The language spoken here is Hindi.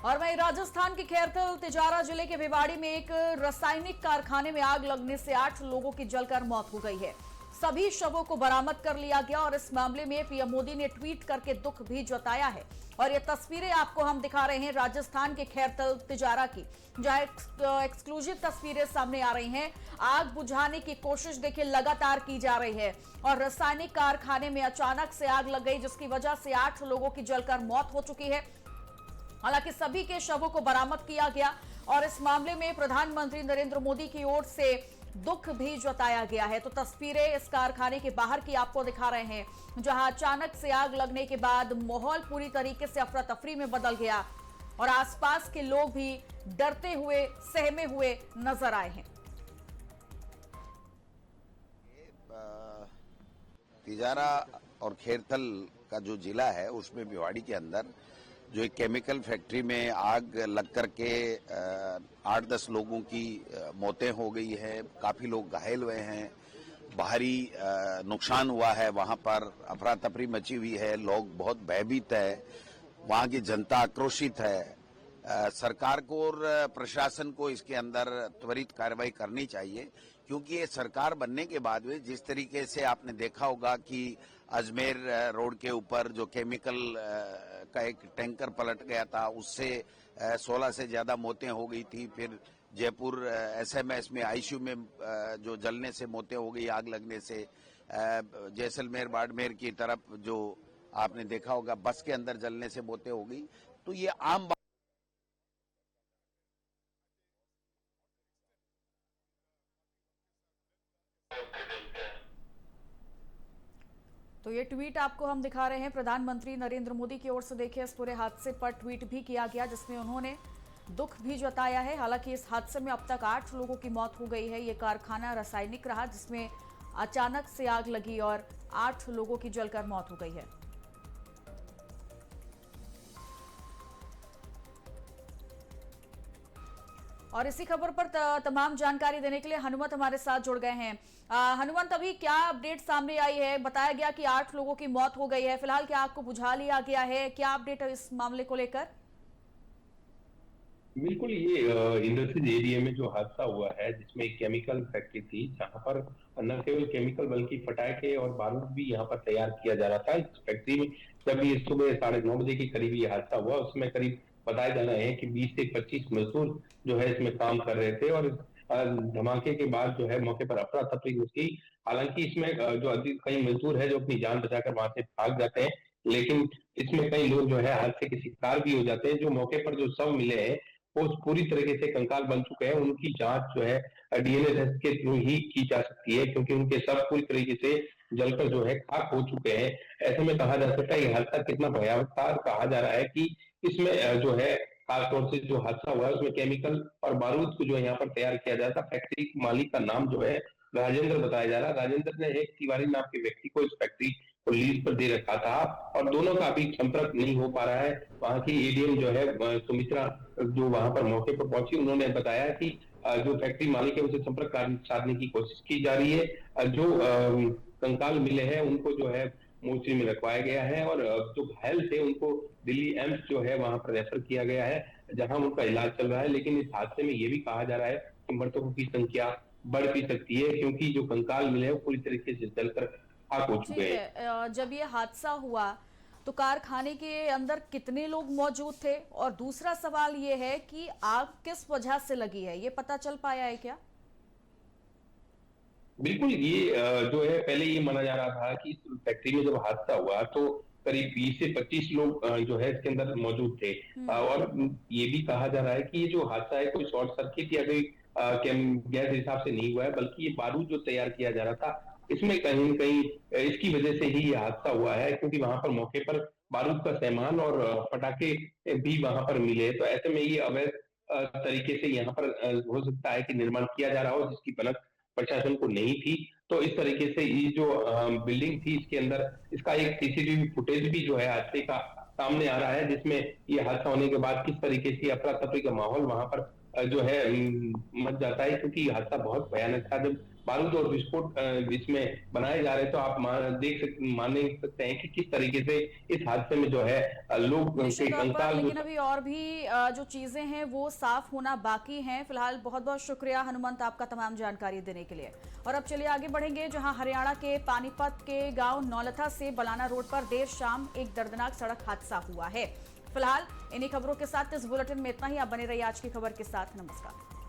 और वहीं राजस्थान के खैरथल तिजारा जिले के भिवाड़ी में एक रासायनिक कारखाने में आग लगने से 8 लोगों की जलकर मौत हो गई है। सभी शवों को बरामद कर लिया गया और इस मामले में पीएम मोदी ने ट्वीट करके दुख भी जताया है। और ये तस्वीरें आपको हम दिखा रहे हैं राजस्थान के खैरथल तिजारा की, जहां एक्सक्लूसिव तस्वीरें सामने आ रही हैं। आग बुझाने की कोशिश देखिए लगातार की जा रही है और रासायनिक कारखाने में अचानक से आग लग गई, जिसकी वजह से 8 लोगों की जलकर मौत हो चुकी है। हालांकि सभी के शवों को बरामद किया गया और इस मामले में प्रधानमंत्री नरेंद्र मोदी की ओर से दुख भी जताया गया है। तो तस्वीरें इस कारखाने के बाहर की आपको दिखा रहे हैं, जहां अचानक से आग लगने के बाद माहौल पूरी तरीके से अफरा तफरी में बदल गया और आसपास के लोग भी डरते हुए, सहमे हुए नजर आए हैं। तिजारा और खैरथल का जो जिला है उसमें भिवाड़ी के अंदर जो एक केमिकल फैक्ट्री में आग लग करके 8-10 लोगों की मौतें हो गई है। काफी लोग घायल हुए हैं, भारी नुकसान हुआ है। वहां पर अफरा तफरी मची हुई है, लोग बहुत भयभीत है, वहां की जनता आक्रोशित है। सरकार को और प्रशासन को इसके अंदर त्वरित कार्रवाई करनी चाहिए, क्योंकि ये सरकार बनने के बाद में जिस तरीके से आपने देखा होगा कि अजमेर रोड के ऊपर जो केमिकल का एक टैंकर पलट गया था, उससे 16 से ज्यादा मौतें हो गई थी। फिर जयपुर एसएमएस में आईसीयू में जो जलने से मौतें हो गई आग लगने से। जैसलमेर बाड़मेर की तरफ जो आपने देखा होगा बस के अंदर जलने से मौतें हो गई। तो ये आम बात। तो ये ट्वीट आपको हम दिखा रहे हैं प्रधानमंत्री नरेंद्र मोदी की ओर से। देखिए, इस पूरे हादसे पर ट्वीट भी किया गया जिसमें उन्होंने दुख भी जताया है। हालांकि इस हादसे में अब तक 8 लोगों की मौत हो गई है। ये कारखाना रासायनिक रहा जिसमें अचानक से आग लगी और 8 लोगों की जलकर मौत हो गई है। और इसी खबर पर तमाम जानकारी देने के लिए हनुमंत हमारे साथ जुड़ गए हैं। हनुमंत, अभी क्या अपडेट सामने आई है? बताया गया कि 8 लोगों की मौत हो गई है, फिलहाल क्या आग को बुझा लिया गया है? क्या अपडेट है इस मामले को लेकर? बिल्कुल, ये इंडस्ट्रीज एरिया में जो हादसा हुआ है जिसमें एक केमिकल फैक्ट्री थी जहां पर न केवल केमिकल बल्कि पटाखे और बारूद भी यहाँ पर तैयार किया जा रहा था। इस फैक्ट्री में जब ये सुबह 9:30 के करीब ये हादसा हुआ, उसमें करीब बताया जा रहा है कि 20 से 25 मजदूर जो है इसमें काम कर रहे थे और धमाके के बाद जो है मौके पर अफरा तफरी हुई। हालांकि इसमें जो अधिक कई मजदूर है जो अपनी जान बचाकर वहां से भाग जाते हैं, लेकिन इसमें कई लोग जो है हादसे के शिकार भी हो जाते हैं। जो मौके पर जो शव मिले हैं वो पूरी तरीके से कंकाल बन चुके हैं। उनकी जांच जो है डीएनए टेस्ट के थ्रू ही की जा सकती है, क्योंकि उनके शव पूरी तरीके से जलकर जो है खाक हो चुके हैं। ऐसे में कहा जा सकता है ये हादसा कितना भयावह था। कहा जा रहा है कि इसमें जो है खासतौर से जो हादसा हुआ है उसमें केमिकल और बारूद को जो है यहाँ पर तैयार किया जा रहा था। फैक्ट्री मालिक का नाम जो है राजेंद्र बताया जा रहा है। राजेंद्र ने एक तिवारी नाम के व्यक्ति को इस फैक्ट्री को लीज पर दे रखा था और दोनों का अभी संपर्क नहीं हो पा रहा है। वहां की एडीएम जो है सुमित्रा, जो वहां पर मौके पर पहुंची, उन्होंने बताया कि जो फैक्ट्री मालिक है उसे संपर्क साधने की कोशिश की जा रही है। जो कंकाल मिले हैं उनको जो है मोर्चरी में रखवाया गया है और जो घायल थे उनको दिल्ली एम्स जो है वहां पर रेफर किया गया है, जहां उनका इलाज चल रहा है। लेकिन इस हादसे में ये भी कहा जा रहा है कि मृतकों की संख्या बढ़ भी सकती है, क्योंकि जो कंकाल मिले हैं वो पूरी तरीके से जलकर खाक हो चुके हैं। जब ये हादसा हुआ तो कारखाने के अंदर कितने लोग मौजूद थे? और दूसरा सवाल ये है कि आग किस वजह से लगी है, ये पता चल पाया है क्या? बिल्कुल, ये जो है पहले ये माना जा रहा था कि इस फैक्ट्री में जब हादसा हुआ तो करीब 20 से 25 लोग जो है इसके अंदर मौजूद थे। और ये भी कहा जा रहा है कि ये जो हादसा है कोई शॉर्ट सर्किट या कोई गैस हिसाब से नहीं हुआ है, बल्कि ये बारूद जो तैयार किया जा रहा था इसमें कहीं न कहीं इसकी वजह से ही ये हादसा हुआ है, क्योंकि वहां पर मौके पर बारूद का सामान और पटाखे भी वहां पर मिले। तो ऐसे में ये अवैध तरीके से यहाँ पर हो सकता है कि निर्माण किया जा रहा हो, जिसकी भनक प्रशासन को नहीं थी। तो इस तरीके से ये जो बिल्डिंग थी इसके अंदर इसका एक सीसीटीवी फुटेज भी जो है हादसे का सामने आ रहा है, जिसमें ये हादसा होने के बाद किस तरीके से अफरा तफरी का माहौल वहां पर जो है मच जाता है, क्योंकि हादसा बहुत भयानक था। जब बारूद और विस्फोट इसमें बनाए जा रहे हैं, तो आप मान सकते हैं कि किस तरीके से इस हादसे में जो है लोग निश्चित के तौर पर, कंकाल लेकिन अभी और भी जो चीजें हैं वो साफ होना बाकी हैं। फिलहाल बहुत बहुत शुक्रिया हनुमंत आपका तमाम जानकारी देने के लिए। और अब चलिए आगे बढ़ेंगे, जहां हरियाणा के पानीपत के गांव नौलथा से बलाना रोड पर देर शाम एक दर्दनाक सड़क हादसा हुआ है। फिलहाल इन्हीं खबरों के साथ इस बुलेटिन में इतना ही। आप बने रहिए आज की खबर के साथ। नमस्कार।